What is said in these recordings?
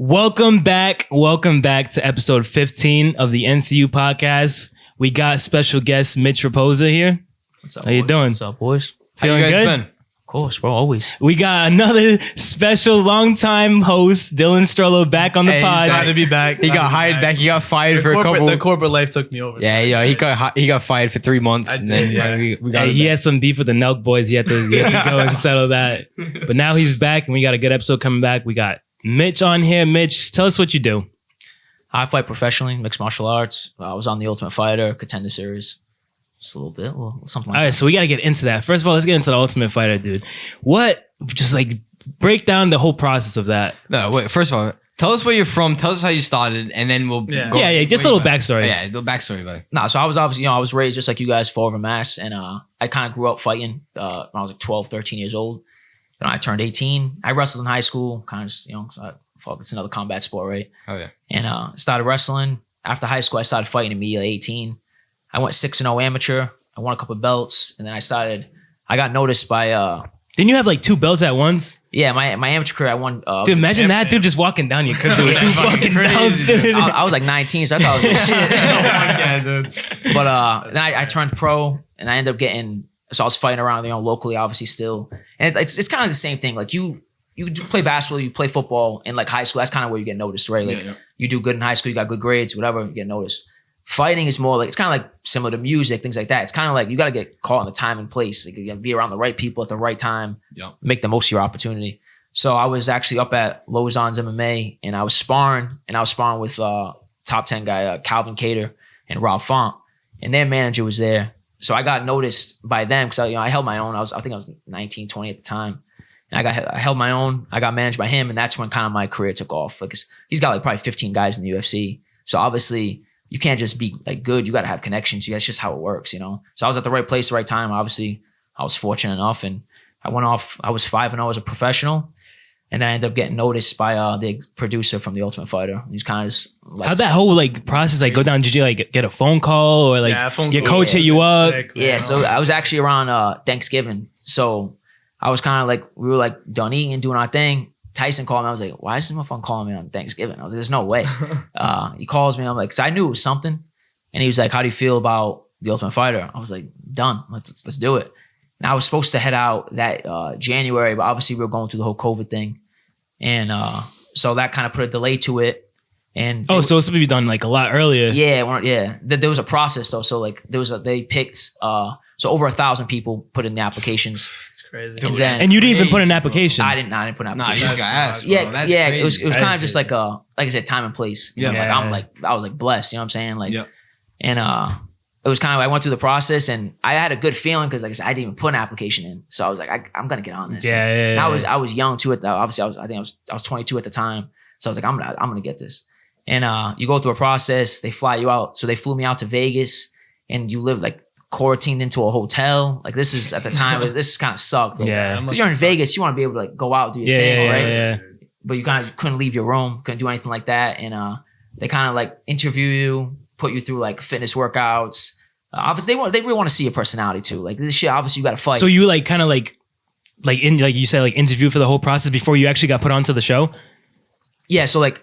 Welcome back to episode 15 of the NCU podcast. We got special guest Mitch Raposo here. What's up, How you boys? doing? What's up, boys? Feeling How you guys good? been? Of course, bro, always. We got another special longtime host, Dylan STROLLO, back on the Hey, pod. glad to be back. He got hired back. He got fired for a couple. The corporate life took me over. Yeah, he got fired for 3 months. I And did, then yeah. we got Hey, he had some beef with the Nelk boys. He had to go and settle that. But now he's back, and we got a good episode coming back. We got Mitch on here. Mitch, tell us what you do. I fight professionally, mixed martial arts. I was on the Ultimate Fighter, Contender Series. Just a little bit, something like All right, so we got to get into that. First of all, let's get into the Ultimate Fighter, dude. Just like break down the whole process of that. No, wait. First of all, tell us where you're from. Tell us how you started, and then we'll Yeah. go. Yeah, just a little backstory. Yeah, the backstory, buddy. Nah, so I was obviously, I was raised just like you guys, fall over mass. And I kind of grew up fighting when I was like 12, 13 years old. Then I turned 18. I wrestled in high school, kind of just, so it's another combat sport, right? Oh yeah. And started wrestling. After high school, I started fighting immediately at 18. I went 6-0 amateur. I won a couple of belts. And then I got noticed by, Didn't you have like 2 belts at once? my amateur career, I won. Dude, imagine that champ. dude just walking down your crib with 2 fucking crazy, belts, dude. dude. I was like 19, so I thought I was just shit. Yeah, dude. But then I turned pro, and I ended up getting. So I was fighting around, locally, obviously still, and it's kind of the same thing. Like you do play basketball, you play football in like high school. That's kind of where you get noticed, right? Like Yeah. you do good in high school, you got good grades, whatever, you get noticed. Fighting is more like it's kind of like similar to music, things like that. It's kind of like you got to get caught in the time and place. Like you got to be around the right people at the right time, make the most of your opportunity. So I was actually up at Lozon's MMA, and I was sparring with top 10 guy Calvin Cater and Rob Font, and their manager was there. So I got noticed by them because I held my own. I think I was 19, 20 at the time. And I held my own. I got managed by him, and that's when kind of my career took off. Like he's got like probably 15 guys in the UFC. So obviously you can't just be like good. You got to have connections. That's just how it works, So I was at the right place, the right time. Obviously, I was fortunate enough, and I went off. I was 5-0 as a professional, and I ended up getting noticed by the producer from the Ultimate Fighter. He's kind of just like, How'd that whole like process like go down? Did you like get a phone call or like your coach hit you up? Yeah, so I was actually around Thanksgiving. So I was kind of like, we were like done eating, doing our thing. Tyson called me. I was like, why is this motherfucker calling me on Thanksgiving? I was like, there's no way. He calls me. I'm like, 'cause I knew it was something. And he was like, how do you feel about the Ultimate Fighter? I was like, done. Let's do it. And I was supposed to head out that January, but obviously we were going through the whole COVID thing. And so that kind of put a delay to it. And So it's supposed to be done like a lot earlier. yeah. There was a process though. So like they picked so over 1,000 people put in the applications. It's crazy. And you didn't even put an application. I didn't put an Nah, you application. just got asked. Yeah, bro. That's yeah. crazy. It was That kind is of just like I said, time and place. Yeah. I was like blessed. You know what I'm saying? Like, Yeah. and it was kind of I went through the process, and I had a good feeling because like I said, I didn't even put an application in, so I was like, I'm gonna get on this. Yeah, And yeah. I was young too. Obviously, I was 22 at the time, so I was like, I'm gonna get this. And you go through a process. They fly you out. So they flew me out to Vegas, and you live like quarantined into a hotel. Like this is at the time. This kind of sucked. Like, Yeah. because you're in Vegas, you want to be able to like go out, do your thing, right? Yeah. But you kind of couldn't leave your room, couldn't do anything like that. And they kind of like interview you, put you through like fitness workouts. Obviously, they really want to see your personality too. Like this shit, obviously you got to fight. So you like kind of like in like you said like interview for the whole process before you actually got put onto the show. yeah, so like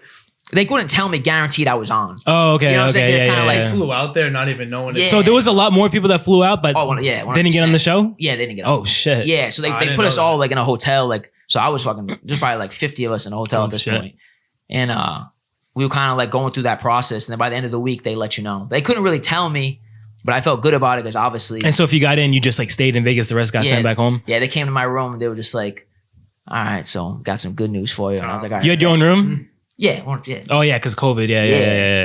they wouldn't tell me guaranteed I was on. Oh, okay. You know what I'm saying? Okay. It's Yeah, kinda yeah, like yeah. Flew out there not even knowing Yeah. it. So there was a lot more people that flew out, but didn't get on the show. Yeah, they didn't get on. Oh shit. Yeah, so I they didn't put know us all that. like in a hotel. Like, so I was fucking, there's probably like 50 of us in a hotel Oh, at this shit. point. And we were kind of like going through that process. And then by the end of the week, they let you know. They couldn't really tell me, but I felt good about it because obviously, And so if you got in, you just like stayed in Vegas. The rest got sent back home. yeah, they came to my room and they were just like, all right, so got some good news for you. And I was like, all right. You had your own room. Yeah, yeah. Oh yeah, because COVID. Yeah.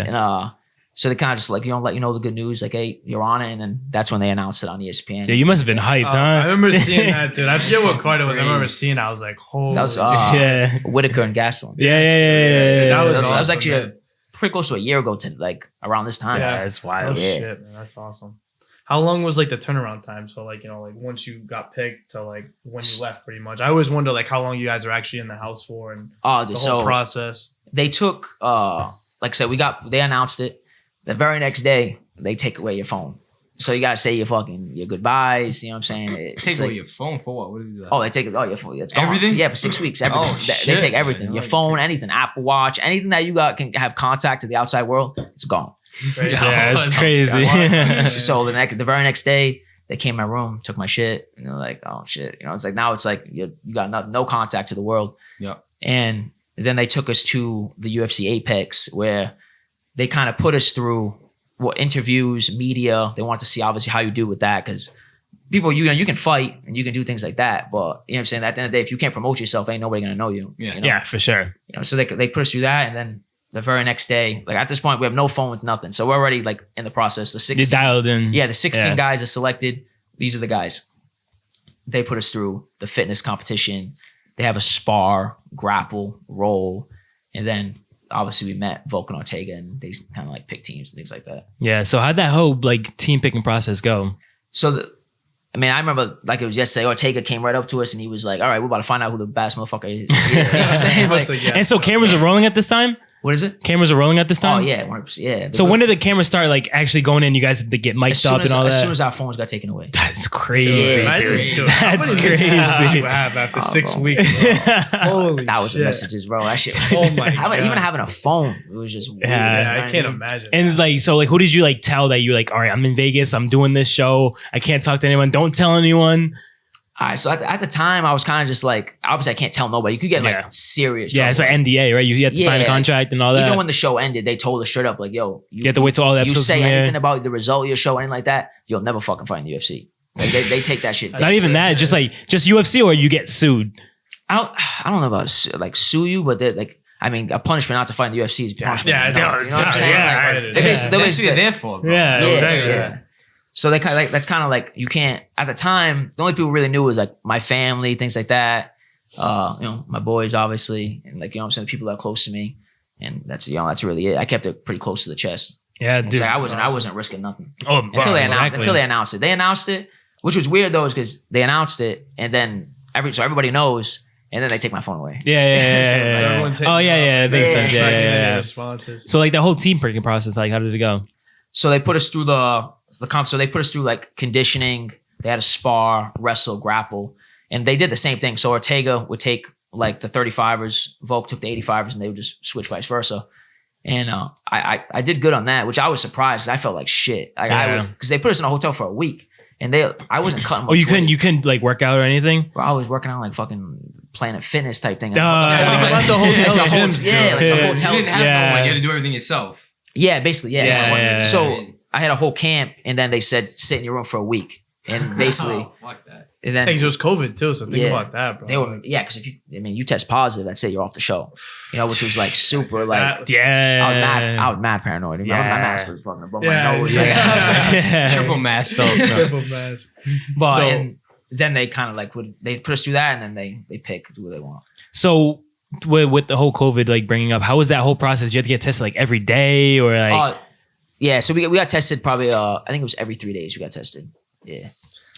And so they kind of just like, let you know the good news, like, hey, you're on it. And then that's when they announced it on ESPN. Yeah, you must have been hyped, I huh? remember seeing that, dude. I forget what card it was. I remember seeing it. I was like, holy That was shit. Yeah. Whitaker and Gasolin. Yeah. Dude, that was That was awesome, actually man. pretty close to a year ago to like around this time. Yeah. That's Oh, wild. Yeah. shit, man. That's awesome. How long was like the turnaround time? So like, like once you got picked to like when you left pretty much. I always wonder like how long you guys are actually in the house for and Oh, the so whole process. they took like I said, they announced it. The very next day, they take away your phone. So you gotta say your goodbyes. You know what I'm saying? Take away your phone for what? What do you do? Oh, they take your phone. It's gone. Everything? Yeah, for 6 weeks. Everything. Oh, They shit, take everything. man. Your phone, anything, Apple Watch, anything that you got can have contact to the outside world. It's gone. Yeah, it's crazy. So the very next day, they came in my room, took my shit, and they're like, "Oh shit!" It's like now it's like you got no contact to the world. Yeah. And then they took us to the UFC Apex, where they kind of put us through interviews, media. They want to see obviously how you do with that, because people, you can fight and you can do things like that, but you know what I'm saying. At the end of the day, if you can't promote yourself, ain't nobody gonna know you. Yeah. You know? Yeah, for sure. So they put us through that, and then the very next day, like at this point, we have no phones, nothing. So we're already like in the process. The 16, You dialed in. yeah, the 16 guys are selected. These are the guys. They put us through the fitness competition. They have a spar, grapple, roll, and then obviously we met Volkan Ortega, and they kind of like pick teams and things like that. Yeah. So how'd that whole like team picking process go? So I remember like it was yesterday. Ortega came right up to us and he was like, "All right, we're about to find out who the best motherfucker is." You know what I'm saying? Like, And so cameras are rolling at this time? what is it? Cameras are rolling at this Oh time? yeah, 100%, yeah. So when did the cameras start like actually going in? You guys had to get mic'd up and all that? As soon as our phones got taken away. That's crazy. Yeah, dude. That's crazy. You have after 6 bro. weeks. Bro. Holy That was the shit. messages, bro. That shit. Oh my God. Even having a phone, it was just weird. Yeah, I can't imagine. And it's like, so like, who did you like tell that you like, all right, I'm in Vegas, I'm doing this show, I can't talk to anyone, don't tell anyone? All right, so at the time, I was kind of just like, obviously, I can't tell nobody. You could get Yeah. like serious. Yeah, it's like trouble. NDA, right? You have to sign a Yeah. contract and all that. Even when the show ended, they told us straight up, like, "Yo, you have to wait till all the you episodes say premiere. anything about the result of your show, anything like that, you'll never fucking fight in the UFC." Like, they take that shit. Not even that, just UFC, or you get sued. I don't know about like sue you, but they're like, I mean, a punishment not to fight in the UFC is punishment. Yeah, you know what I'm saying? yeah, Like, yeah. they basically That's what say- you're there for, bro. Yeah, exactly. yeah. So they kind of like, that's kind of like, you can't, at the time, the only people really knew was like my family, things like that. My boys, obviously, and like, I'm saying, the people that are close to me. And that's, that's really it. I kept it pretty close to the chest. Yeah, It's dude. like I wasn't risking nothing Oh, until they announced it. They announced it, which was weird though, is because they announced it and then everybody knows, and then they take my phone away. Yeah. So everyone's hitting Oh, yeah, it makes Yeah. sense. Yeah. Responses. So like the whole team picking process, like how did it go? So they put us through the comp. So they put us through like conditioning. They had a spar, wrestle, grapple, and they did the same thing. So Ortega would take like the 35ers, Volk took the 85ers, and they would just switch vice versa. And I did good on that, which I was surprised. I felt like shit. Because they put us in a hotel for a week, and I wasn't cutting. Oh, you weight. couldn't like work out or anything? Bro, I was working on like fucking Planet Fitness type thing. Yeah. About the hotel Like the gyms, yeah, like the Yeah. You hotel. didn't have Yeah. no one. You had to do everything yourself. Yeah, basically, yeah. Yeah. So I had a whole camp, and then they said sit in your room for a week, and basically, Oh, fuck that. and then Things was COVID too, so think Yeah. about that, bro. they were because if you test positive, that's it, you're off the show. Which was like super like. That was- Yeah. I was mad paranoid. My mask was fucking above Yeah. my nose. Yeah. Triple masked up. Triple mask. But So- and then they kind of like they put us through that, and then they pick who they want. So with the whole COVID like bringing up, how was that whole process? You had to get tested like every day or like? Yeah, so we got tested probably. I think it was every 3 days we got tested. Yeah.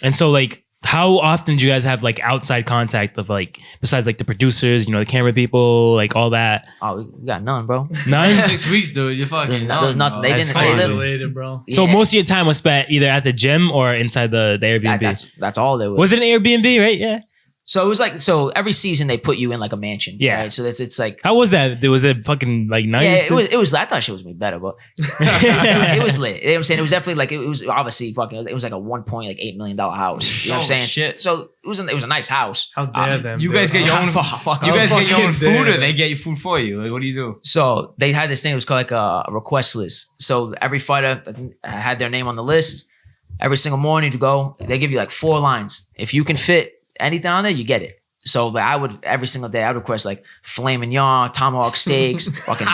And so like, how often do you guys have like outside contact of like, besides like the producers, the camera people, like all that? Oh, we got none, bro. None? 6 weeks, dude. You're fucking. There's nothing. They That's didn't. crazy. Isolated, bro. So Yeah. most of your time was spent either at the gym or inside the Airbnb. That's all there was. Was it an Airbnb, right? Yeah. So it was like every season they put you in like a mansion. Yeah. Right? So it's like How was that? Was it fucking like nice? yeah, it was. I thought shit was way better, but it was lit. You know what I'm saying? It was definitely like it was obviously fucking. It was like a $1.8 million house. You know what I'm Oh, saying? shit. So it was a nice house. How dare them? You dude. guys get your own. Fuck. You guys get your own fucking food, or dare. they get your food for you. Like, what do you do? So they had this thing. It was called like a request list. So every fighter had their name on the list. Every single morning to go, they give you like 4 lines. If you can fit anything on there, you get it. So like, I would every single day I would request like filet mignon, tomahawk steaks, fucking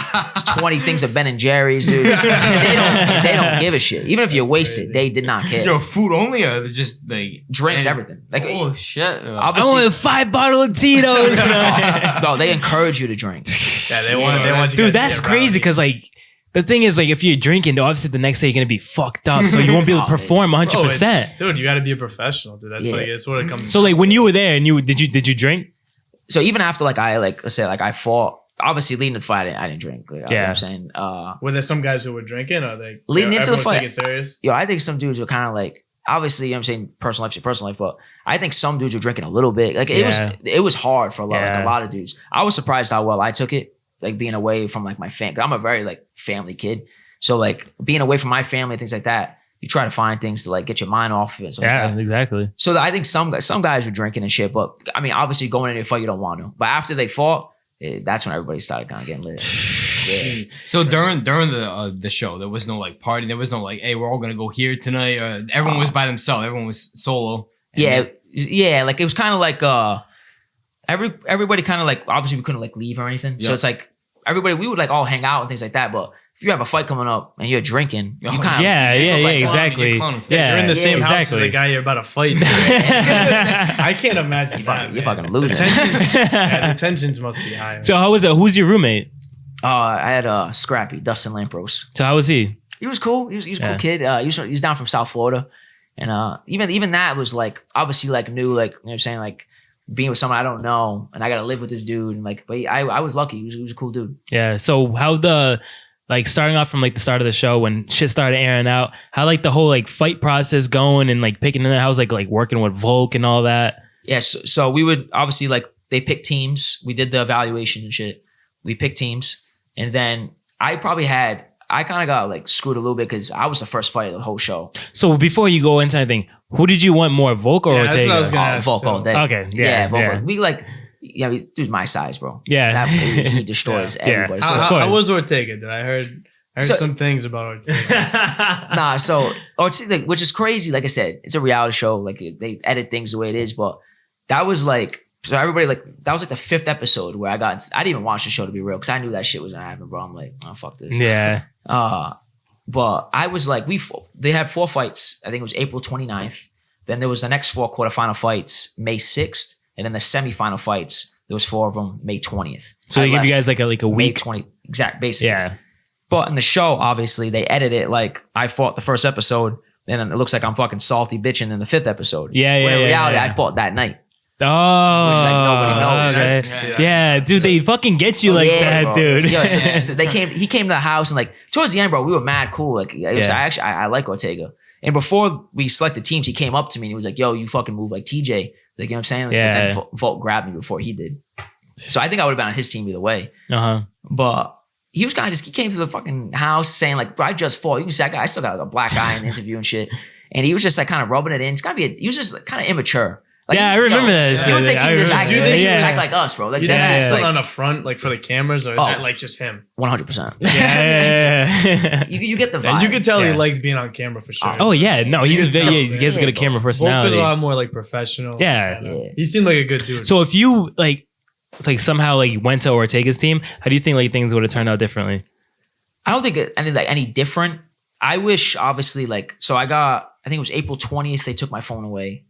20 things of Ben and Jerry's, dude. They don't give a shit. Even if you're wasted, they did not care. Yo, food only, or just like Drinks, and- everything. Like Oh shit! I obviously, want 5 bottle of Tito's. no, they encourage you to drink. Yeah, they want you guys Dude, to that's get crazy rowdy. because like the thing is like if you're drinking, obviously the next day you're gonna be fucked up, so you won't be able to perform 100%. Bro, it's- dude, you got to be a professional, dude. That's Yeah. like it's what it comes. So like when you were there and did you drink? So even after like I fought, obviously leading to the fight, I didn't drink. Like, you know what I'm saying? Were there some guys who were drinking, or they leading into the fight? Take it serious? Yo, I think some dudes were kind of like, obviously, you know what I'm saying, personal life to personal life, but I think some dudes were drinking a little bit. Like it was hard for like a lot of dudes. I was surprised how well I took it, like being away from like my family. I'm a very like family kid, so like being away from my family and things like that. You try to find things to like get your mind off of it. Exactly. So I think some guys were drinking and shit, but I mean, obviously going into a fight, you don't want to. But after they fought, that's when everybody started kind of getting lit. Yeah. So during the show, there was no like party. There was no like, hey, we're all gonna go here tonight. Everyone was by themselves. Everyone was solo. Yeah. Like it was kind of like everybody kind of like, obviously we couldn't like leave or anything. So it's like everybody, we would like all hang out and things like that, but if you have a fight coming up and you're drinking, you kind of exactly. You're in the same house as the guy you're about to fight. I can't imagine you're fucking losing. The tensions must be high. So how was it? Who's your roommate? I had Scrappy, Dustin Lampros. So how was he? He was cool. He was a cool kid. He was down from South Florida, and even that was like obviously like new, like you know what I'm saying, like being with someone I don't know, and I got to live with this dude, and like, but I was lucky. He was a cool dude. Yeah. So how like starting off from like the start of the show when shit started airing out, how like the whole like fight process going and like picking it, how's like working with Volk and all that? Yeah, so we would obviously like they picked teams. We did the evaluation and shit. We picked teams, and then I kind of got like screwed a little bit because I was the first fight of the whole show. So before you go into anything, who did you want more, Volk or Ortega? That's what I was gonna ask Volk all day. Okay, yeah, Volk. yeah. We like, dude's my size, bro. Yeah, he destroys everybody. So how was Ortega? I heard some things about Ortega. Nah, so Ortega, like, which is crazy. Like I said, it's a reality show. Like they edit things the way it is, but that was like, so everybody like, that was like the 5th episode where I didn't even watch the show to be real because I knew that shit was gonna happen, bro. I'm like, oh fuck this. Yeah. But I was like, they had 4 fights. I think it was April 29th. Then there was the next 4 quarterfinal fights, May 6th, and then the semifinal fights. There was 4 of them, May 20th. So they give you guys like a week. May 20, exact, basically. Yeah. But in the show, obviously, they edit it like I fought the first episode, and then it looks like I'm fucking salty bitching in the 5th episode. Yeah. When in reality, I fought that night. Oh, which like nobody knows. Okay. Yeah, dude, they fucking get you like that, bro. dude. Yo, so he came to the house and like towards the end, bro, we were mad cool. Like I like Ortega. And before we selected teams, he came up to me and he was like, "Yo, you fucking move like TJ." Like, you know what I'm saying? Like, yeah. But then Volk grabbed me before he did. So I think I would have been on his team either way. But he was kind of he came to the fucking house saying like, "Bro, I just fought." You can see I still got like a black eye in the interview and shit. And he was just like kind of rubbing it in. He was just like, kind of immature. Like, I remember that. You would think he was acting like us, bro. Like you think he's like, on the front, like for the cameras, or is that like just him? 100%. Yeah. You get the vibe. And you could tell he liked being on camera for sure. Oh yeah, no, he has a good camera personality. Volk was a lot more like professional. Yeah. He seemed like a good dude. So if you like somehow like went to Ortega's team, how do you think like things would have turned out differently? I don't think any different. I wish obviously like I think it was April 20th. They took my phone away.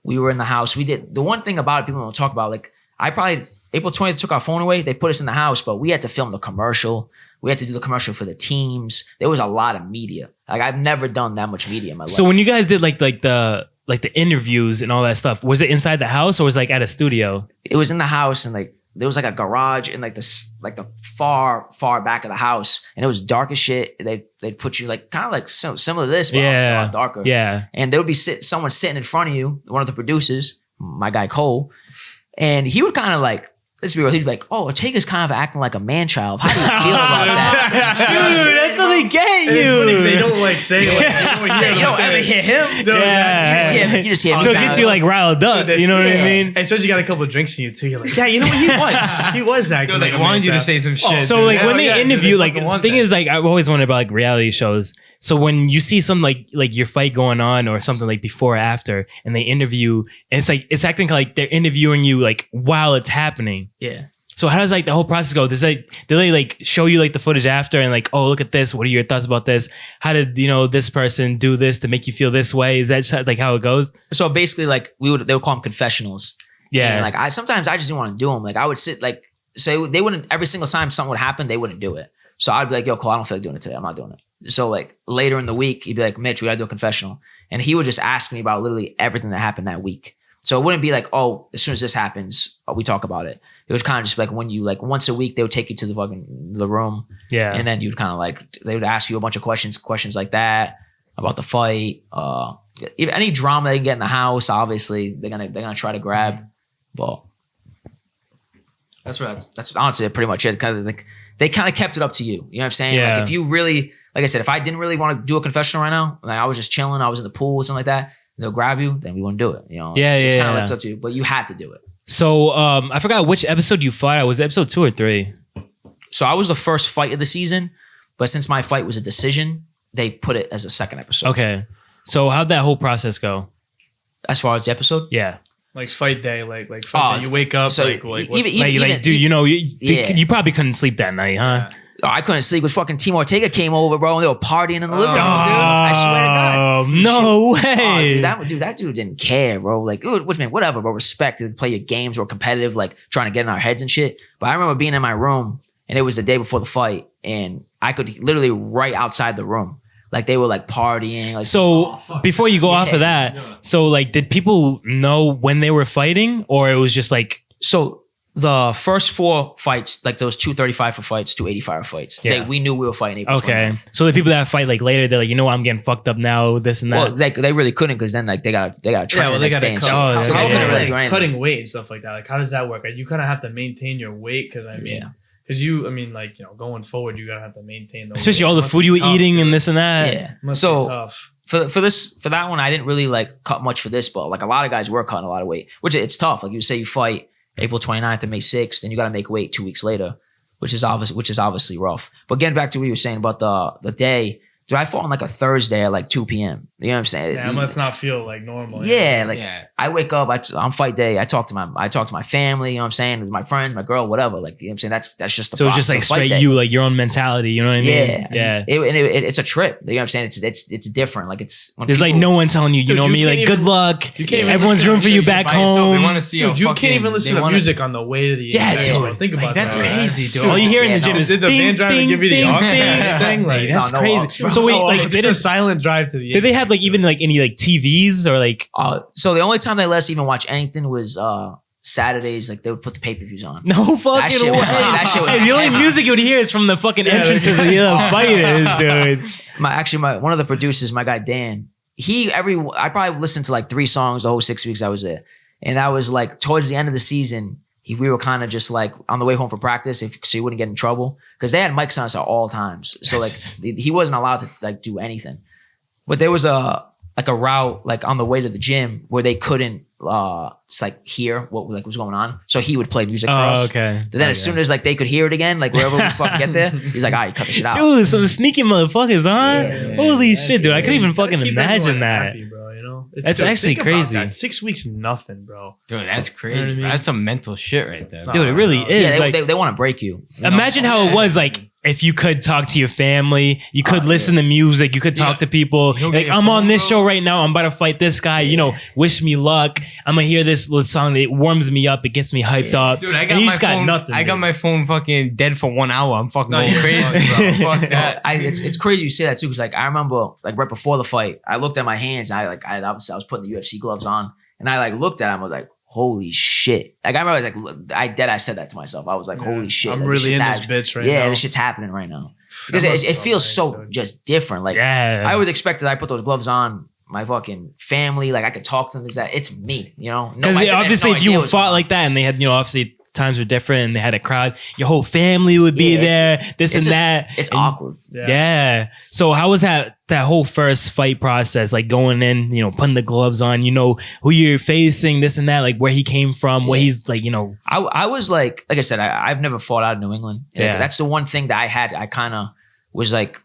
We were in the house. We did the one thing about it people don't talk about. Like April 20th took our phone away. They put us in the house, but we had to film the commercial. We had to do the commercial for the teams. There was a lot of media. Like I've never done that much media in my life. So when you guys did like the interviews and all that stuff, was it inside the house or was it like at a studio? It was in the house and like there was like a garage in like the far back of the house, and it was dark as shit. They'd put you like kind of like similar to this, but a lot darker. Yeah. And there would be someone sitting in front of you, one of the producers, my guy Cole, and he would kind of like, let's be real, he'd be like, "Oh, Ortega's kind of acting like a man child. How do you feel about that?" Dude, that's how they get you. They don't like say like you don't ever hear him. You just hear him. So it gets you like riled up. You know what I mean? And especially you got a couple of drinks in you too. You're like, yeah, you know what he was acting. They wanted you to say some shit. So like when they interview, like the thing is like I've always wondered about like reality shows. So when you see some like your fight going on or something like before or after, and they interview, and it's acting like they're interviewing you like while it's happening. Yeah. So how does like the whole process go? Do they like show you like the footage after and like, oh, look at this. What are your thoughts about this? How did this person do this to make you feel this way? Is that just like how it goes? So basically, like they would call them confessionals. Yeah. And like sometimes I just didn't want to do them. Like I would sit like say they wouldn't every single time something would happen, they wouldn't do it. So I'd be like, "Yo, Cole, I don't feel like doing it today. I'm not doing it." So like later in the week, he'd be like, "Mitch, we gotta do a confessional," and he would just ask me about literally everything that happened that week. So it wouldn't be like, oh, as soon as this happens, we talk about it. It was kind of just like when you like once a week they would take you to the room. Yeah. And then you'd kind of like they would ask you a bunch of questions like that about the fight. Even any drama they can get in the house, obviously they're gonna try to grab. But that's honestly pretty much it. Kind of like they kind of kept it up to you. You know what I'm saying? Yeah. Like if you really, like I said, if I didn't really want to do a confessional right now, like I was just chilling, I was in the pool or something like that, and they'll grab you, then we wouldn't do it. You know? It's kind of left up to you, but you had to do it. So I forgot which episode you fought. Was it episode 2 or 3? So I was the first fight of the season, but since my fight was a decision, they put it as a second episode. Okay. So how'd that whole process go? As far as the episode? Yeah. Like fight day, like fight day. You wake up, so dude, you know, you probably couldn't sleep that night, huh? Yeah. Oh, I couldn't sleep with fucking Team Ortega came over, bro, and they were partying in the living room, dude. I swear to God. No way. Oh, that dude didn't care, bro. Like, which man, whatever, bro. Respect to play your games or competitive, like trying to get in our heads and shit. But I remember being in my room, and it was the day before the fight, and I could literally right outside the room. Like they were like partying. Like, so before you go off of that, so like did people know when they were fighting, or it was just like so the first 4 fights, like those 235 for fights, 285 for fights. Yeah. We knew we were fighting April 29th. So the people that fight like later, they're like, you know, I'm getting fucked up now, this and that. Well, they really couldn't because then like they got to train the next day. And cut. so Okay. they couldn't really do anything. Cutting weight and stuff like that. Like how does that work? Like, you kind of have to maintain your weight because because like, you know, going forward, you gotta have to maintain the especially weight. all the food you were Tough, eating dude. and this and that. Yeah. Must So be tough. for that one, I didn't really like cut much for this, but like a lot of guys were cutting a lot of weight, which it's tough. Like you say you fight April 29th and May 6th, then you got to make weight 2 weeks later, which is obviously rough. But getting back to what you were saying about the day, dude, I fought on like a Thursday at like 2 p.m. You know what I'm saying? Yeah, it must not feel like normal. Yeah, I wake up, on fight day, I talk to my family, you know what I'm saying, with my friends, my girl, whatever. Like, you know what I'm saying? That's just the So it's just like straight you, like your own mentality, you know what I mean? Yeah. It's a trip. You know what I'm saying? It's different. Like it's there's like no one telling you, you know what I mean? Like good luck. You can't even everyone's rooting for you back They home. want to see Dude, you can't even listen to music on the way to the dude. Think about That's that. crazy, dude. All you hear in the gym is did the van driver give you the aux thing? Like, that's no crazy. aux, bro. So wait, no, like it's they a did silent drive to the did they have like even like any like TVs or like so the only time they let us even watch anything was Saturdays. Like they would put the pay-per-views on. no fucking shit way? was- that shit was Hey, the only heavy. music you would hear is from the fucking entrances of the other fighters, dude. My one of the producers, my guy Dan, I probably listened to like 3 songs the whole 6 weeks I was there, and that was like towards the end of the season. We were kind of just like on the way home for practice, so he wouldn't get in trouble because they had mics on us at all times. So like he wasn't allowed to like do anything. But there was a route like on the way to the gym where they couldn't just like hear what like was going on. So he would play music for us. Okay. But then as soon as like they could hear it again, like wherever we fucking get there, he's like, all right, cut the shit out. Dude, some sneaky motherfuckers, huh? Yeah, Holy shit, dude. I couldn't even Gotta fucking keep imagine everyone that. happy, bro, you know? That's actually think about crazy. that. 6 weeks, nothing, bro. Dude, that's crazy. You know what I mean? That's some mental shit right there. Dude, it really is. Yeah, like, they want to break you. You know? imagine how it was like if you could talk to your family, you could listen to music, you could talk to people. You don't get Like, your I'm on phone, this bro. show right now. I'm about to fight this guy. You know, wish me luck. I'm gonna hear this little song that warms me up. It gets me hyped up. Dude, I And got you my just phone. got nothing. I got dude. my phone fucking dead for 1 hour. I'm fucking going you're crazy, bro. Fuck that. It's crazy you say that too, because like I remember like right before the fight, I looked at my hands. And I was putting the UFC gloves on, and I like looked at them. I was like, holy shit! Like I remember I said that to myself. I was like, holy shit! I'm like, really in this happening. bitch right now. Yeah, this shit's happening right now because it feels so just different. Like Yeah. I was expected. I put those gloves on. My fucking family, like I could talk to them. It's me, you know. Because obviously, if you fought like that and they had, you know, obviously times were different and they had a crowd, your whole family would be there, this and that. It's And- awkward. Yeah. So how was that whole first fight process? Like going in, you know, putting the gloves on, you know, who you're facing, this and that, like where he came from, what he's like, you know. I was like I said, I've never fought out of New England. Like, Yeah. that's the one thing that I kind of was like,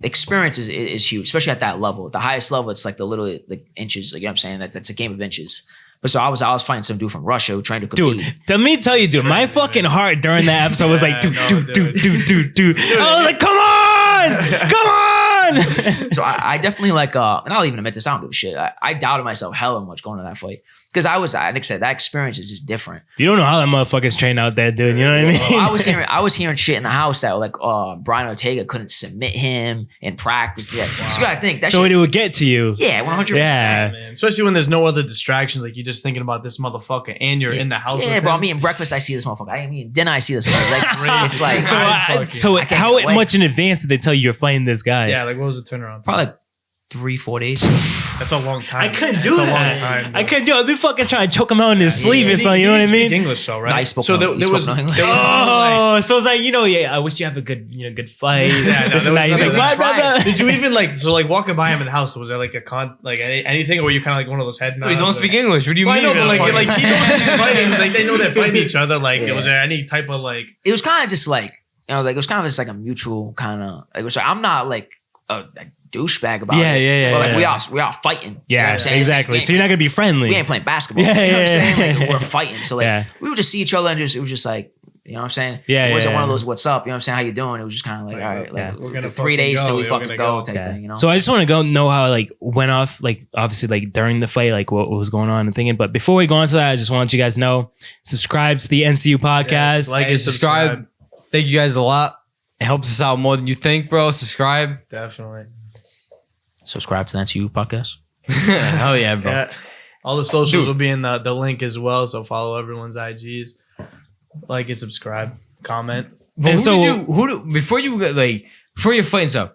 experience is huge, especially at that level. At the highest level, it's like the little like inches. Like, you know what I'm saying? That's a game of inches. But so I was fighting some dude from Russia who trained to compete. Dude, let me tell you, dude, my fucking heart during that episode was like, dude. I was like, come on! Come on! on. So I definitely like, and I'll even admit this, I don't give a shit. I doubted myself hella much going to that fight. Because like I said, that experience is just different. You don't know how that motherfucker's trained out there, dude. You know what I mean? I was hearing shit in the house that like Brian Ortega couldn't submit him in practice. Yeah. So you gotta think that so shit, it would get to you. yeah, 100%. Yeah. Man. Especially when there's no other distractions, like you're just thinking about this motherfucker and you're in the house. Yeah, with bro. him. I'm eating breakfast. I see this motherfucker. I mean, dinner. I see this motherfucker. Like, it's like So I can't how get away. much in advance did they tell you you're fighting this guy? Yeah, like what was the turnaround? probably like 3-4 days. That's a long time. I couldn't man. do That's a that. long time, I bro. couldn't do it. I'd be fucking trying to choke him out in his sleep yeah. or something. You know what I He didn't mean? speak English though, right? No, he spoke so no- he there spoke was no English. Oh, so it's like, I wish you have a good, good fight. Yeah, no, This there and that. was He's like, nothing. blah, blah, blah. Did you even like walking by him in the house? Was there like anything, or were you kind of like one of those head nods? Wait, don't speak English. What do you Well, I mean? know, but like he knows he's fighting. Like they know they're fighting each other. Like, Yeah. was there any type of like? It was kind of just like, like it was kind of just like a mutual kind of. Like, it was like, I'm not like a douchebag about Yeah, it. yeah, But like yeah. we all fighting. You know what Yeah, I'm saying? It's like, exactly. So you're not going to be friendly. we ain't playing basketball. Yeah, you know what I'm yeah, saying? Like, yeah. we're fighting. So like Yeah. we would just see each other and it was just like, you know what I'm saying? Yeah, It wasn't yeah, one of yeah. those "What's up?" You know what I'm saying? How you doing? It was just kind of like, Like, all right, like yeah. We're gonna 3 fucking days go, till we we're fucking gonna go go. type Yeah. thing. You know? So I just want to know how like went off, like obviously like during the fight, like what was going on and thinking. But before we go into that, I just want you guys to know, subscribe to the NCU podcast. Yes, like Hey, and subscribe. Thank you guys a lot. It helps us out more than you think, bro. Subscribe. Definitely. Subscribe to NCU podcast. Hell yeah, bro. Yeah. All the socials Dude. will be in the link as well. So follow everyone's IGs, like and subscribe, comment. But And before you're fighting stuff,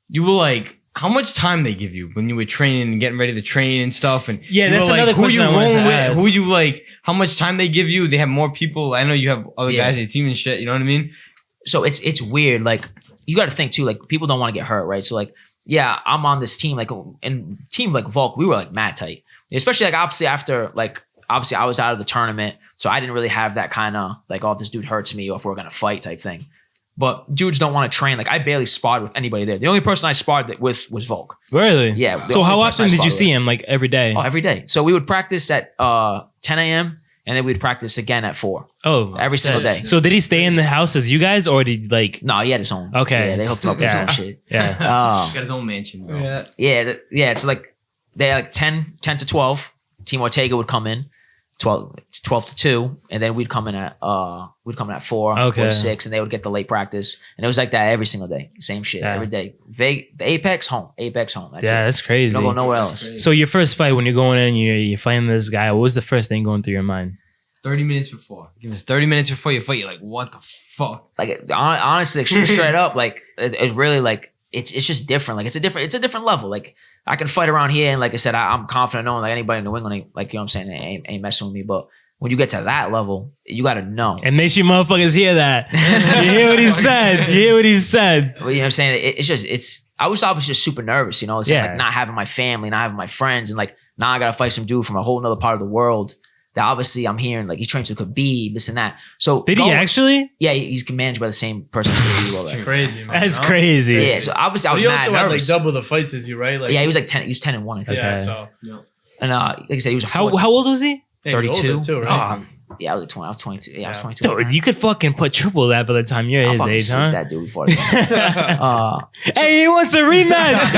you were like, how much time they give you when you were training and getting ready to train and stuff? And Yeah, you that's were like, another who question you I wanted to rolling with? ask. Who you like? How much time they give you? They have more people. I know you have other Yeah. guys on your team and shit. You know what I mean? So it's weird. Like you got to think too. Like people don't want to get hurt, right? So like, yeah, I'm on this team. Like and team like Volk, we were like mad tight. Especially like obviously after like obviously I was out of the tournament, so I didn't really have that kind of like, oh, if this dude hurts me or if we're gonna fight type thing. But dudes don't want to train. Like I barely sparred with anybody there. The only person I sparred with was Volk. Really? Yeah. the So only how person I often did you sparred see with. him? Like every day? Oh, every day. So we would practice at 10 a.m. and then we'd practice again at 4 Oh, every single day. So did he stay in the house as you guys, or did he like? No, he had his own. Okay. Yeah, they hooked him up with his Yeah. own shit. Yeah. He's got his own mansion, bro. Yeah. Yeah. So like they had like 10 to 12. Team Ortega would come in 12 to 2, and then we'd come in at 4, Okay. 4 to 6, and they would get the late practice. And it was like that every single day. Same shit Yeah. every day. The Apex home. That's Yeah, it. that's You crazy. don't go nowhere else. So your first fight, when you're going in, you're fighting this guy. What was the first thing going through your mind? 30 minutes before. Give us 30 minutes before you fight. You're like, what the fuck? Like honestly, like, straight up, like it's really like it's just different. Like it's a different level. Like I can fight around here, and like I said, I'm confident knowing like anybody in New England, like you know what I'm saying, ain't messing with me. But when you get to that level, you got to know. And make sure you motherfuckers hear that. You hear what he said. You hear what he said. You know what I'm saying? I was obviously just super nervous, you know, it's Yeah. like not having my family, not having my friends, and like now I gotta fight some dude from a whole nother part of the world that obviously I'm hearing like he trains with Khabib, this and that. So Did he actually? Yeah, he's managed by the same person as Khabib. all It's that. crazy, man. That's huh? crazy. Yeah, so obviously I But was he mad also had like nervous. double the fights as you, right? Like, Yeah, he was like 10. He was 10-1, I think. yeah. Okay. So And like I said, he was a How 4. old was he? yeah, 32? you're older too, right? Oh, Yeah, I was like 20. I was 22. Yeah, I was Yeah. 22. dude, you could fucking put triple that by the time you're I'll his fucking age, sleep huh? that dude before. Hey, he wants a rematch.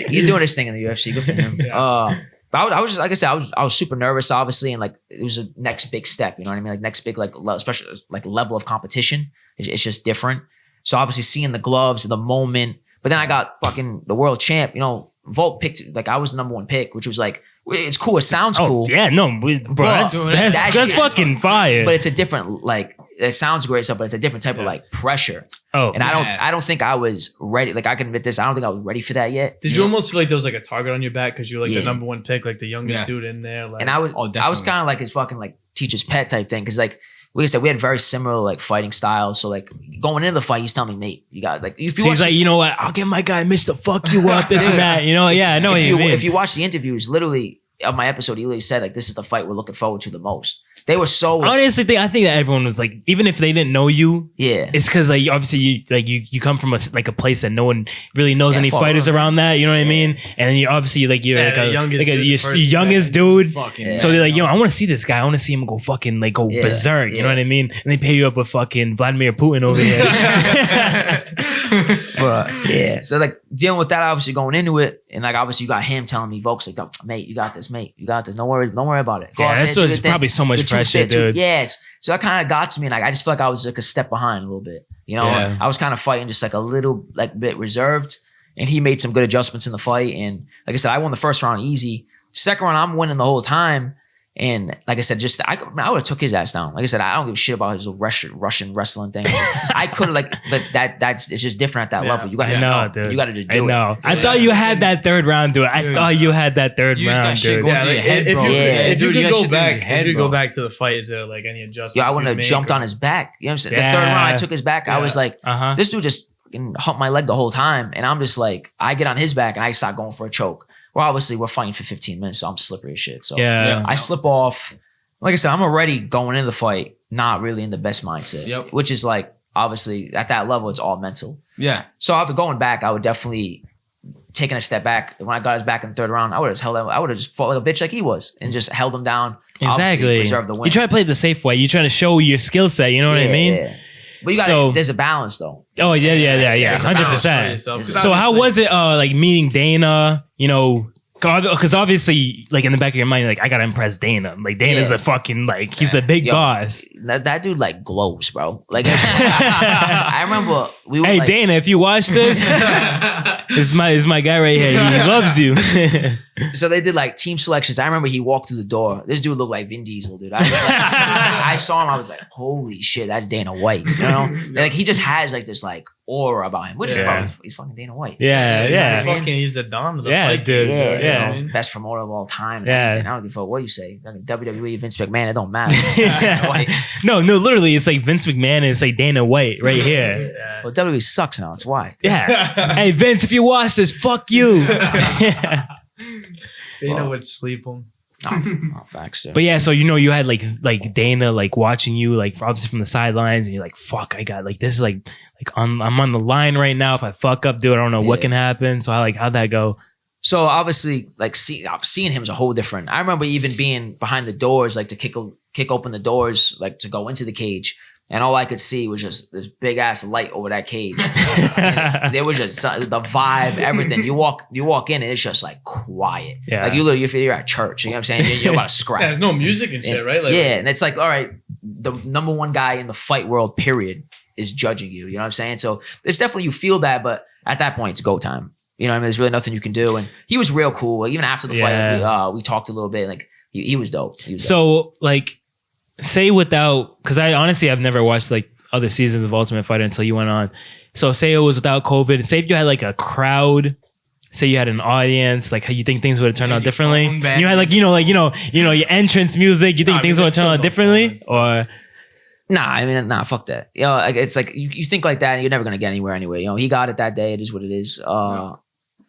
He's doing his thing in the UFC. Good for him. Yeah. But I was just, like I said, I was super nervous, obviously, and like it was a next big step. You know what I mean? Like next big, like especially like level of competition. It's just different. So obviously seeing the gloves, the moment. But then I got fucking the world champ. You know, Volk picked, like I was the number 1 pick, which was like it's cool. It sounds cool. Oh, yeah, no, bro, But that that's shit- fucking fire. But it's a different like. It sounds great stuff, but it's a different type of like pressure. oh, And Yeah. I don't think I was ready. Like I can admit this. I don't think I was ready for that yet. Did you almost feel like there was like a target on your back because you're like Yeah. the number 1 pick, like the youngest Yeah. dude in there? Like, And I was definitely. kind of like his fucking like teacher's pet type thing. Cause like I said, we had very similar like fighting styles. So like going into the fight, he's telling me, mate, you got like if you so he's watch, like, you know what? I'll get my guy Mitch to fuck you up, this and that. You know, yeah, I know what if you mean. if you watch the interviews, literally of my episode, he literally said like this is the fight we're looking forward to the most. They were so Honestly, I think that everyone was like, even if they didn't know you, yeah. it's because like obviously you come from a place that no one really knows Yeah, any fuck. fighters around that. You know what I mean? And then you're obviously like you're Yeah, like the a youngest like a dude, your first youngest guy. dude. Fucking. Yeah. So they're like, yo, I want to see this guy. I want to see him go fucking like go Yeah, berserk. You know yeah. what I mean? And they pay you up with fucking Vladimir Putin over here. But yeah, so like dealing with that, obviously going into it, and like obviously you got him telling me, Volk's like, "Oh, mate, you got this, mate, you got this. Don't worry about it. Go out that's there, do it's your probably thing. so much You're too pressure, fit, dude. Yes. So that kind of got to me, and like I just feel like I was like a step behind a little bit. You know, Yeah. I was kind of fighting just like a little like bit reserved, and he made some good adjustments in the fight. And like I said, I won the first round easy. Second round, I'm winning the whole time. And like I said, just I would have took his ass down. Like I said, I don't give a shit about his Russian wrestling thing. I could have but that's it's just different at that level. You got to know, dude. You got to just I do know. it. I thought you had that third round, dude. I thought you had that third You just got round, shit dude. going Yeah, through your like, head, if bro. you, Yeah. if you Dude, could got go shit through your back, head, if you bro. go back to the fight, is there like any adjustments? Yo, I wouldn't you'd have make jumped or- on his back. You know what I'm saying? Yeah. The third round, I took his back. I Yeah. was like, Uh-huh. this dude just fucking humped my leg the whole time. And I'm just like, I get on his back and I start going for a choke. Well, obviously we're fighting for 15 minutes, so I'm slippery as shit. So Yeah. I slip off. Like I said, I'm already going into the fight, not really in the best mindset. Yep. Which is like, obviously at that level, it's all mental. Yeah. So after going back, I would definitely taken a step back. When I got his back in the third round, I would have held him. I would have just fought like a bitch like he was and just held him down. Obviously Exactly. reserved the win. You try to play the safe way. You're trying to show your skill set. You know what I mean? Yeah. But you got So- there's a balance though. Oh yeah, There's a balance. 100%. So how was it? Like meeting Dana? You know, because obviously, like in the back of your mind, like I gotta impress Dana. Like Dana's Yeah. a fucking like he's the big Yo, boss. That dude like glows, bro. Like I remember we were Hey like, Dana, if you watch this, is my guy right here. He loves you. so they did like team selections. I remember he walked through the door. This dude looked like Vin Diesel, dude. I was like, I saw him. I was like, holy shit, that's Dana White. You know, like he just has like this like aura about him, which is Yeah. bro, he's fucking Dana White. yeah. He's the Don of the Yeah, fight. dude. Yeah, Yeah. you know, best promoter of all time. and Yeah. everything. I don't give a fuck what you say. Like WWE, Vince McMahon, it don't matter. Yeah. Like, No, literally, it's like Vince McMahon and it's like Dana White right here. Yeah. well, WWE sucks now. That's why. Yeah. Hey Vince, if you watch this, fuck you. Yeah. Dana would sleep him. Oh, facts. Yeah. But yeah, so you know you had like Dana like watching you like obviously from the sidelines, and you're like, fuck, I got like this is like I'm on the line right now. If I fuck up, dude, I don't know what Yeah. can happen. So how'd that go? So obviously, like seeing him is a whole different. I remember even being behind the doors, like to kick open the doors, like to go into the cage, and all I could see was just this big ass light over that cage. And there was just the vibe, everything. You walk in, and it's just like quiet. Yeah. Like you literally feel you're at church. You know what I'm saying? You're about to scrap. Yeah, there's no music and shit, right? Like, Yeah, and it's like, all right, the number one guy in the fight world, period, is judging you. You know what I'm saying? So it's definitely you feel that, but at that point, it's go time. You know what I mean? There's really nothing you can do. And he was real cool. Like, even after the fight, like, we talked a little bit. Like he was dope. He was dope. So like, say without, because I honestly I've never watched like other seasons of Ultimate Fighter until you went on. So say it was without COVID. Say if you had like a crowd. Say you had an audience, like how you think things would have turned out differently. You had like you know your entrance music. You think Nah, things but would have there's turned out still no differently, violence. or Nah, fuck that. You know, like, it's like you think like that, and you're never gonna get anywhere anyway. You know, he got it that day. It is what it is.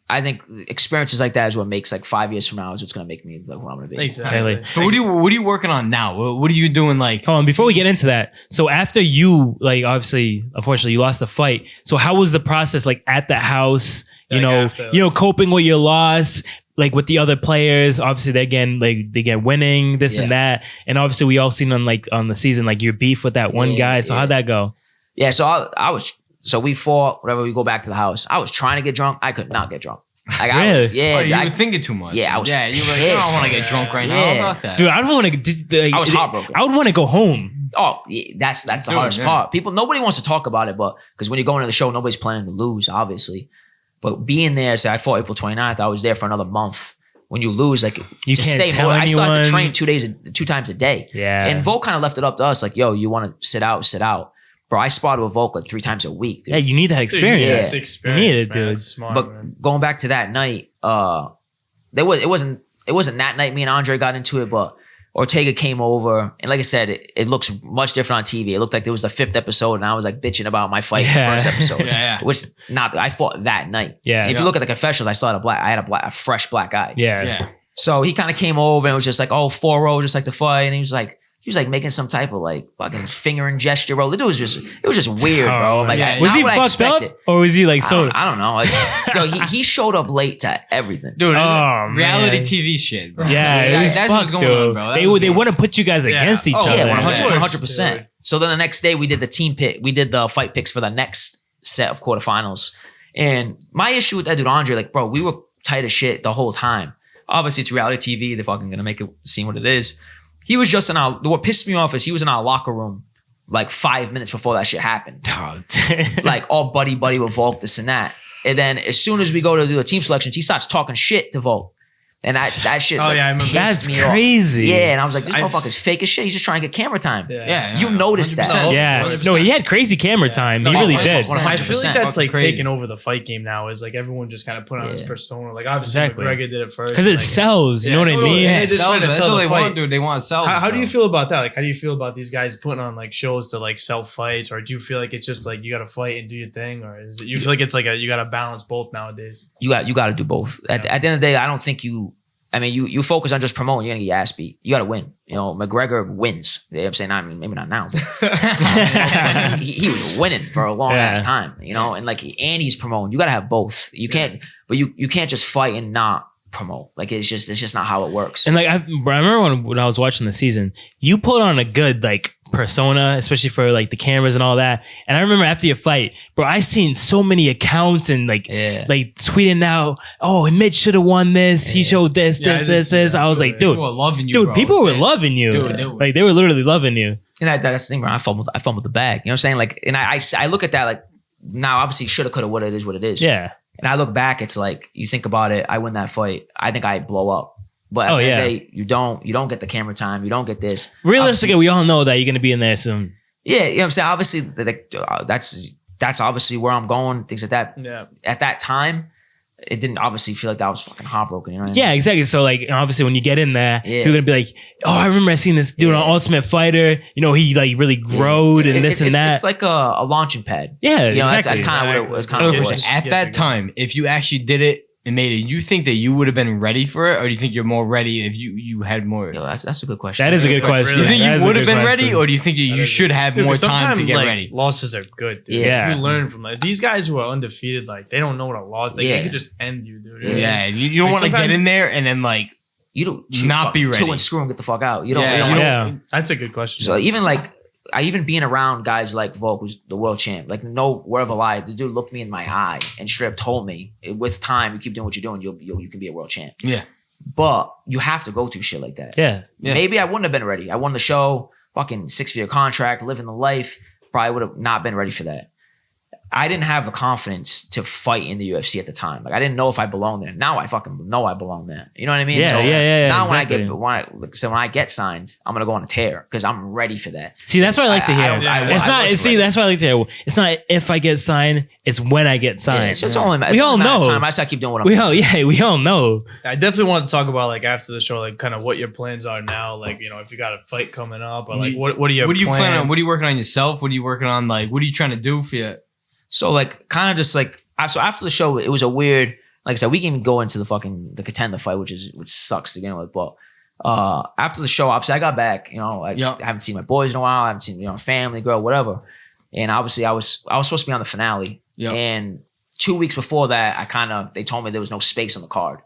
I think experiences like that is what makes like 5 years from now is what's gonna make me like who I'm gonna be. Exactly. Really? So what are you working on now? What are you doing? Like, hold on, before we get into that, so after you, like, obviously, unfortunately, you lost the fight. So how was the process, like, at the house? Like after, Coping with your loss, like with the other players. Obviously, they get winning this and that, and obviously, we all seen on the season like your beef with that one guy. So how'd that go? Yeah, so I was. So we fought. Whatever. We go back to the house. I was trying to get drunk. I could not get drunk. Like, Really? you I were thinking too much. Yeah, I was Yeah, you were like, pissed. I don't want to get drunk right now. Yeah. How about that? Dude, I don't want to. I was heartbroken. I would want to go home. Oh, yeah, that's the Dude, hardest yeah. part. Nobody wants to talk about it, but because when you're going to the show, nobody's planning to lose, obviously. But being there, so I fought April 29th. I was there for another month. When you lose, like You just can't stay tell motivated. I still had to anyone. train 2 times a day. Yeah. And Volk kind of left it up to us, like, yo, you want to sit out. Bro, I sparred with Volk like 3 times a week, dude. Yeah, you need that experience. Yeah. Experience, You need it, man. dude. It's smart, But man. going back to that night, it wasn't that night me and Andre got into it, but Ortega came over, and like I said, it looks much different on TV. It looked like there was the 5th episode, and I was like bitching about my fight in the Yeah. first episode. Yeah. Which I fought that night. Yeah. And if you look at the confessionals, I still had a fresh black eye. Yeah. Yeah. So he kind of came over and was just like, oh, 4-0, just like the fight. And he was like making some type of like fucking fingering gesture, bro. It was just weird, bro. Oh, Like, yeah. Was not he what I fucked up, expected. or was he like so? I don't know. Like, yo, he showed up late to everything. Dude, Oh, reality man. TV shit. Bro. Yeah, it was that's fucked, what's going dude. on, bro. They want to put you guys against each Oh, other. Yeah, Yeah. 100%. Dude. So then the next day we did the team pick. We did the fight picks for the next set of quarterfinals. And my issue with that dude, Andre, like, bro, we were tight as shit the whole time. Obviously, it's reality TV. They're fucking gonna make it seem what it is. He was just in our, what pissed me off is he was in our locker room like 5 minutes before that shit happened. Like all buddy with Volk, this and that. And then as soon as we go to do the team selections, he starts talking shit to Volk. And that shit. Oh, yeah, I remember. That's crazy. Yeah, and I was like, this motherfucker's fake as shit. He's just trying to get camera time. Yeah. You noticed that. Yeah. 100%. No, he had crazy camera time. He really did. 100%. I feel like that's like Crazy. taking over the fight game now. Is like everyone just kind of put on his persona. Like obviously Exactly. McGregor did it first Because it like, sells. You know what I mean? Yeah, Yeah, they're just trying to that's sell all the they fight. want, dude. They want to sell. How do bro. you feel about that? Like, how do you feel about these guys putting on like shows to like sell fights, or do you feel like it's just like you got to fight and do your thing, or is it you feel like it's like you got to balance both nowadays? You got to do both. At the end of the day, I don't think you. I mean, you focus on just promoting, you're gonna get your ass beat. You gotta win. You know, McGregor wins. You know what I'm saying? I mean, maybe not now. But he was winning for a long ass time. You know, and like and he's promoting. You gotta have both. You can't, but you can't just fight and not promote. Like it's just not how it works. And like I remember when I was watching the season, you put on a good like persona, especially for like the cameras and all that. And I remember after your fight, bro, I seen so many accounts and like tweeting out, oh, and Mitch should have won this. He showed this. I was like, dude, People are loving you, dude, bro. people were loving you. Dude. Like they were literally loving you. And that's the thing, bro. I fumbled the bag. You know what I'm saying? Like, and I look at that like now, obviously, shoulda, coulda, what it is. Yeah. And I look back, it's like you think about it. I win that fight. I think I blow up. But at the end of the day, you don't get the camera time. You don't get this. Realistically, we all know that you're gonna be in there soon. Yeah, you know what I'm saying? Obviously, that's obviously where I'm going, things like that. Yeah. At that time, it didn't obviously feel like that was fucking heartbroken. You know what I mean? Yeah, exactly. So like obviously when you get in there, Yeah. you're gonna be like, oh, I remember I seen this dude on Ultimate Fighter. You know, he like really growed and this and that. It's like a launching pad. Yeah, You know, exactly. that's kind of what it was. Kind of what it was. At that time, if you actually did it and made it, you think that you would have been ready for it, or do you think you're more ready if you had more? Yo, that's a good question. That is a good question. Do you think That is you a would have good been ready, question. or do you think you should have Dude, more but time to sometimes, get like, ready? Losses are good, dude. Yeah. You learn from that. These guys who are undefeated, like they don't know what a loss. Like Yeah. they could just end you, dude. Yeah, you don't Like, want to get sometimes- in there and then like You don't Not be ready. Two and screw and get the fuck out. You don't. Yeah, you don't you like- Yeah. That's a good question. So even like I even being around guys like Volk, who's the world champ, like no word of a lie, the dude looked me in my eye and straight up told me, with time, you keep doing what you're doing, you can be a world champ. yeah. But you have to go through shit like that. Yeah. Yeah. Maybe I wouldn't have been ready. I won the show, fucking 6-figure contract, living the life. Probably would have not been ready for that. I didn't have the confidence to fight in the UFC at the time. Like I didn't know if I belonged there. Now I fucking know I belong there. You know what I mean? Yeah, so yeah, Now exactly. when I get signed, I'm gonna go on a tear because I'm ready for that. See, that's what I like to hear. It's not. wasn't See, ready. that's what I like to hear. It's not if I get signed. It's when I get signed. Yeah, so it's only We all a matter of know. time. I just gotta keep doing what I'm We doing. all, yeah, we all know. I definitely want to talk about like after the show, like kind of what your plans are now. Like if you got a fight coming up, or like what are your What are you plans? planning on? What are you working on yourself? What are you working on? Like, what are you trying to do for you? So like kind of just like so after the show, it was a weird. Like I said, we can even go into the contender fight, which sucks to begin with. But after the show, obviously I got back. I haven't seen my boys in a while. I haven't seen family, girl, whatever. And obviously I was supposed to be on the finale. Yep. And 2 weeks before that, they told me there was no space on the card.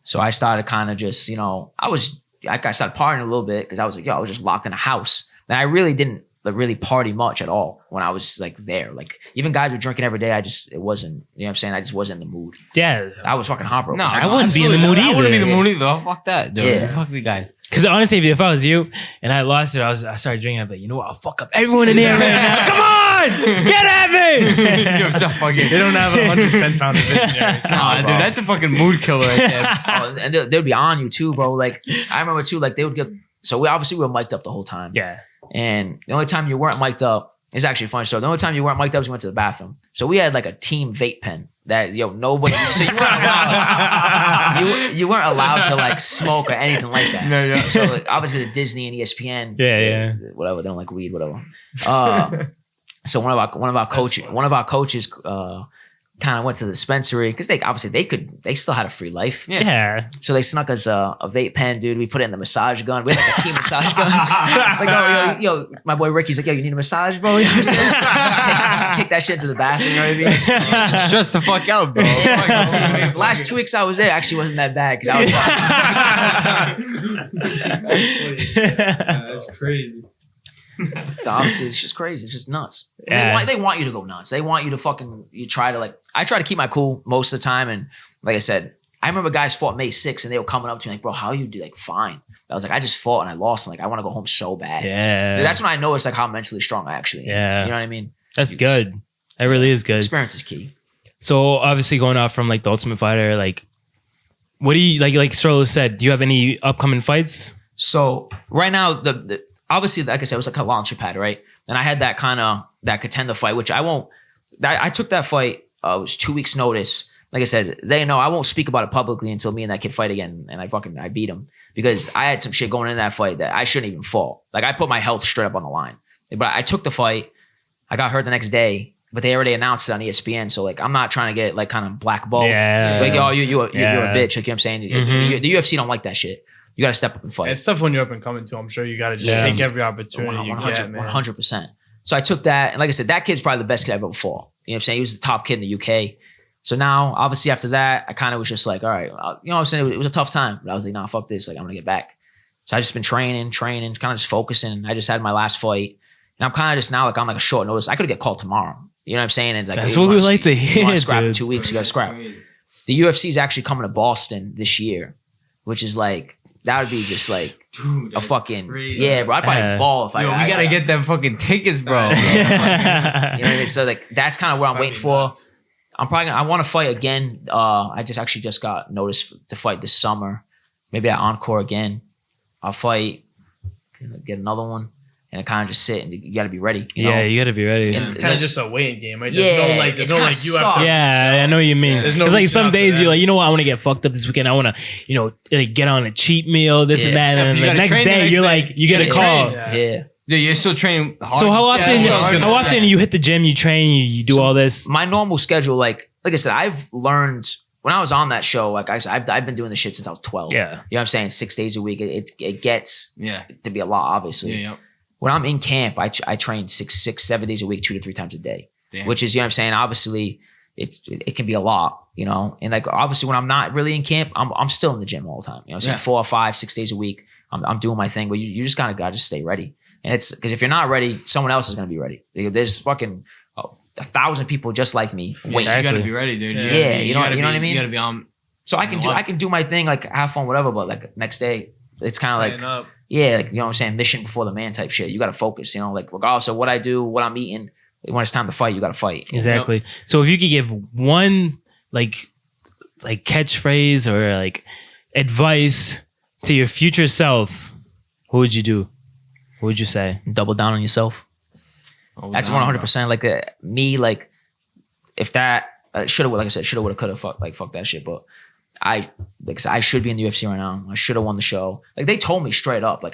So I started kind of just I started partying a little bit because I was like, I was just locked in a house. And I really didn't really party much at all when I was like there. Like even guys were drinking every day. It wasn't, you know what I'm saying? I just wasn't in the mood. Yeah, I was fucking heartbroken. No, I wouldn't be in the mood I wouldn't be in the either. mood either. Fuck that, dude. Yeah. Fuck the guy. because honestly, if I was you and I lost it, I started drinking. I'm like, you know what? I'll fuck up everyone in here right now. Come on, get at me. You're so fucking. They don't have 110 pound visionary. Nah, dude, that's a fucking mood killer right there. And they'd be on you too, bro. Like I remember too, like they would get, so we were mic'd up the whole time. Yeah. And the only time you weren't mic'd up is actually a funny story. The only time you weren't mic'd up is you went to the bathroom. So we had like a team vape pen that nobody. So you weren't allowed. you weren't allowed to like smoke or anything like that. No, yeah. So like, obviously the Disney and ESPN. Yeah. Whatever. They don't like weed. Whatever. So one of our coaches kind of went to the dispensary because they still had a free life. Yeah. So they snuck us a vape pen, dude. We put it in the massage gun. We had like a team massage gun. Like, yo, my boy Ricky's like, yo, you need a massage, bro? You know what I'm saying? take that shit to the bathroom. You know what I mean? Stress the fuck out, bro. The last 2 weeks I was there actually wasn't that bad because I was. That's crazy. Obviously, it's just crazy. It's just nuts. And Yeah. they want you to go nuts. They want you to try to like. I try to keep my cool most of the time, and like I said, I remember guys fought May 6th, and they were coming up to me like, "Bro, how you do?" Like, fine. I was like, I just fought and I lost, and like I want to go home so bad. Yeah. Dude, that's when I know it's like how mentally strong I actually am. Yeah. You know what I mean? That's good. That really is good. Experience is key. So obviously going off from like the Ultimate Fighter, like what do you like Strollo said, do you have any upcoming fights? So right now, the obviously, like I said, it was like a launcher pad, right? And I had that contender fight, which I took that fight. It was 2 weeks notice. Like I said, they know I won't speak about it publicly until me and that kid fight again, and I beat him because I had some shit going in that fight that I shouldn't even fought. Like I put my health straight up on the line. But I took the fight. I got hurt the next day, but they already announced it on ESPN. So like I'm not trying to get like kind of blackballed. Yeah. Like you're a bitch. Like you know what I'm saying. Mhm. The UFC don't like that shit. You got to step up and fight. It's tough when you're up and coming too. I'm sure you got to just take every opportunity you get, man. 100%. So I took that, and like I said, that kid's probably the best kid I've ever fought. You know what I'm saying? He was the top kid in the UK. So now, obviously, after that, I kind of was just like, all right, you know what I'm saying? It was a tough time, but I was like, nah, fuck this. Like, I'm gonna get back. So I just been training, kind of just focusing. I just had my last fight, and I'm kind of just now like on like a short notice. I could get called tomorrow. You know what I'm saying? And like, That's what we like to hear. You want to scrap in Dude. 2 weeks? You got to scrap. The UFC is actually coming to Boston this year, which is like that would be just like a fucking yeah, bro. I'd probably ball if we gotta get them fucking tickets, bro. You know what I mean? So like that's kind of what I'm waiting for. I'm probably I want to fight again. I just got noticed to fight this summer. Maybe at Encore again. I'll fight, get another one, and kind of just sit and you got to be ready. You know? You got to be ready. And It's kind of just a waiting game, right? There's no like, it's you have to. Yeah, I know what you mean. There's no it's like reaching some out to days them. you're like, you know what, I want to get fucked up this weekend. I want to, like get on a cheat meal, this and that. Yeah, And you the gotta next train the day, next you're day. like, you get a gotta call. train. Yeah. Dude, you're still training hard. So how often? Yeah, How often you hit the gym? You train. You do all this. My normal schedule, like I said, I've learned when I was on that show. Like I've been doing this shit since I was 12. Yeah. You know what I'm saying? 6 days a week. It gets to be a lot, obviously. Yeah. When I'm in camp, I train 7 days a week, 2 to 3 times a day. Damn. Which is, you know what I'm saying? Obviously, it can be a lot, you know? And like, obviously, when I'm not really in camp, I'm still in the gym all the time. You know what I'm saying? 4 or 5, 6 days a week, I'm doing my thing, but you just kind of got to stay ready. And it's because if you're not ready, someone else is going to be ready. There's fucking 1,000 people just like me waiting. You gotta be ready, dude. Yeah, you know what I mean? You gotta be on. So I can do my thing, like have fun, whatever, but like next day, it's kind of like, yeah, like, you know what I'm saying? Mission before the man type shit. You got to focus, you know, like regardless of what I do, what I'm eating, when it's time to fight, you got to fight. Exactly. You know? So if you could give one like catchphrase or like advice to your future self, what would you do? What would you say? Double down on yourself. That's 100%. Like me, like if that should have, like I said, should have, would have, could have, fuck that shit. But I should be in the UFC right now. I should have won the show. Like they told me straight up.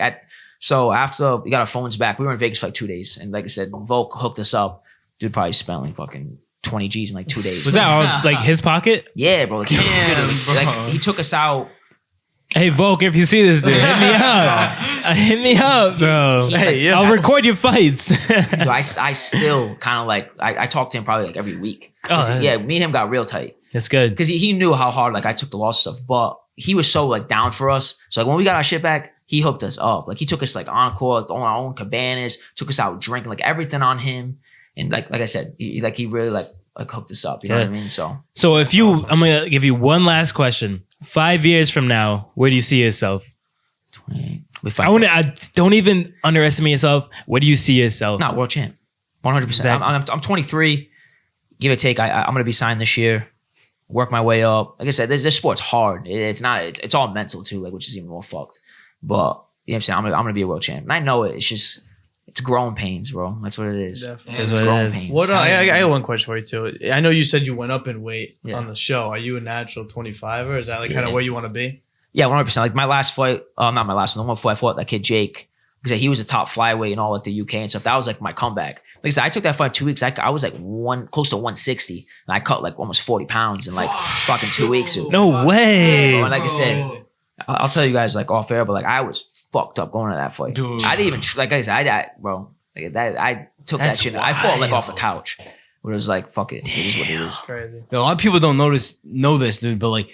So after we got our phones back, we were in Vegas for like 2 days, and like I said, Volk hooked us up. Dude probably spent like fucking 20 G's in like 2 days. Was that all like his pocket? Yeah, bro. Like, Damn, bro. like he took us out. Hey Volk, if you see this, dude, hit me up. Hit me up, bro. I'll record your fights. Dude, I still kind of like I talk to him probably like every week. Yeah, me and him got real tight. That's good. Because he knew how hard like I took the loss stuff, but he was so like down for us. So like when we got our shit back, he hooked us up. Like he took us like encore on our own cabanas, took us out drinking, like everything on him. And like I said, he really like hooked us up. You know what I mean? So if you, I'm gonna give you one last question. 5 years from now, where do you see yourself? I don't even underestimate yourself. Where do you see yourself? Not world champ, 100%. Exactly. I'm 23, give or take. I'm gonna be signed this year. Work my way up. Like I said, this sport's hard. It's not. It's all mental too, like which is even more fucked. But you know what I'm saying? I'm gonna be a world champ, and I know it. It's just it's growing pains, bro. That's what it is. Definitely. It's growing pains. What I got one question for you too. I know you said you went up in weight Yeah. on the show. Are you a natural 25 or is that like kind of where you want to be? Yeah, 100%. Like my last fight, not my last one. The one fight I fought that kid Jake, because he was a top flyweight in all like the UK and stuff. That was like my comeback. Like I said, I took that fight 2 weeks. I was like close to 160, and I cut like almost 40 pounds in like fucking 2 weeks. No way. Bro, and like I said, I'll tell you guys like off air, but like I was fucked up going to that fight. Dude. I didn't even like I said, I took That's that shit. I fought like wild. off the couch. But it was like fuck it. It is what it is. Crazy. A lot of people don't know this, dude. But like,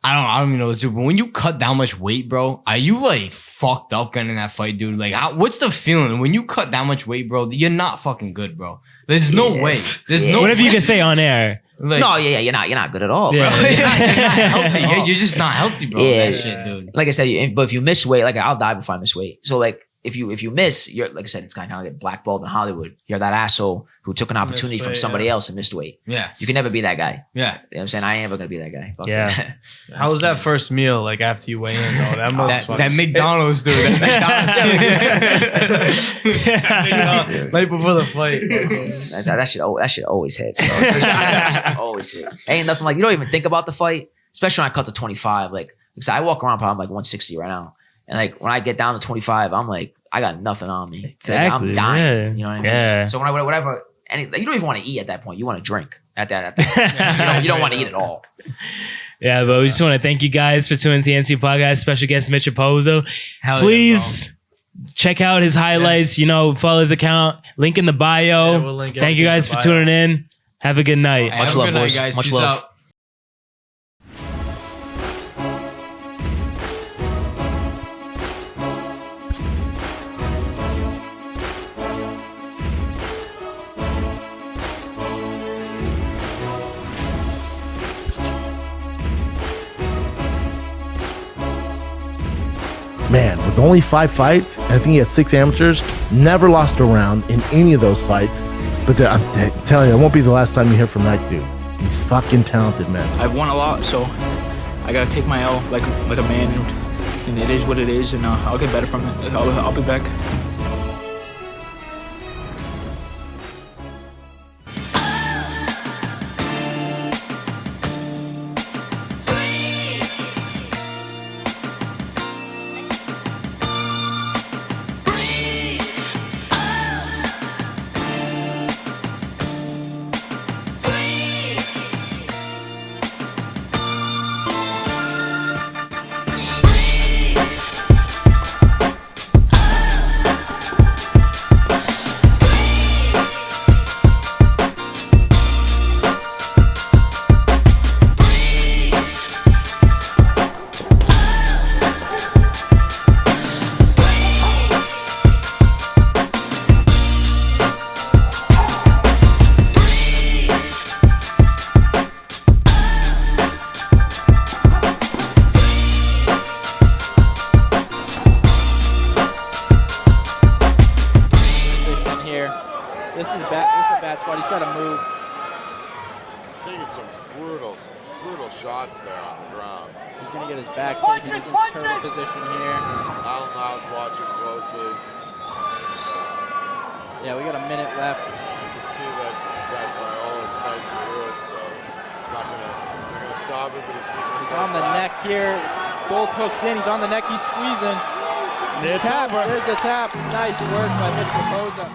I don't even know what to do. But when you cut that much weight, bro, are you like fucked up getting in that fight, dude? Like, what's the feeling when you cut that much weight, bro? You're not fucking good, bro. There's no way. There's no. Whatever you way. can say on air. Like, no, you're not good at all, Yeah. bro. You're not healthy. You're just not healthy, bro. Yeah. That shit, dude. Like I said, but if you miss weight, like I'll die before I miss weight. So like if you miss, you're like I said, it's kind of like blackballed in Hollywood. You're that asshole who took an opportunity from somebody else and missed weight. Yeah. You can never be that guy. Yeah. You know what I'm saying? I ain't ever gonna be that guy. Fuck Yeah. that. How was that first meal like after you weigh in though? That must That McDonald's, dude. That McDonald's. Night before the fight. that shit always hits. Bro. That shit always hits. Ain't nothing like you don't even think about the fight, especially when I cut to 25. Like I walk around probably like 160 right now, and like when I get down to 25, I'm like I got nothing on me. Exactly. Like, I'm dying. Yeah. You know what I mean? Yeah. So when whatever, you don't even want to eat at that point. You want to drink at that. You don't want to eat at all. Yeah, but we just want to thank you guys for tuning to the NCU podcast. Special guest Mitch Raposo. Hell Please check out his highlights. Yes. Follow his account. Link in the bio. Yeah, we'll link Thank you everything in guys the for bio. tuning in. Have a good night. Much Have a love, good night, boys. guys. Much Peace love. out. Man, with only 5 fights, and I think he had 6 amateurs, never lost a round in any of those fights. But I'm telling you, it won't be the last time you hear from that dude. He's fucking talented, man. I've won a lot, so I gotta take my L like a man, and it is what it is, and I'll get better from it. I'll be back. This is a bad spot. He's got to move. He's taking some brutal shots there on the ground. He's going to get his back taken. He's in turtle position here. Alan Lyle's watching closely. Yeah, we got a minute left. You can see that Viola's fighting through it, so he's not gonna stop it, but he's on the neck here. Both hooks in. He's on the neck. He's squeezing. It's tap. over. There's the tap. Nice work by Mitch Raposo.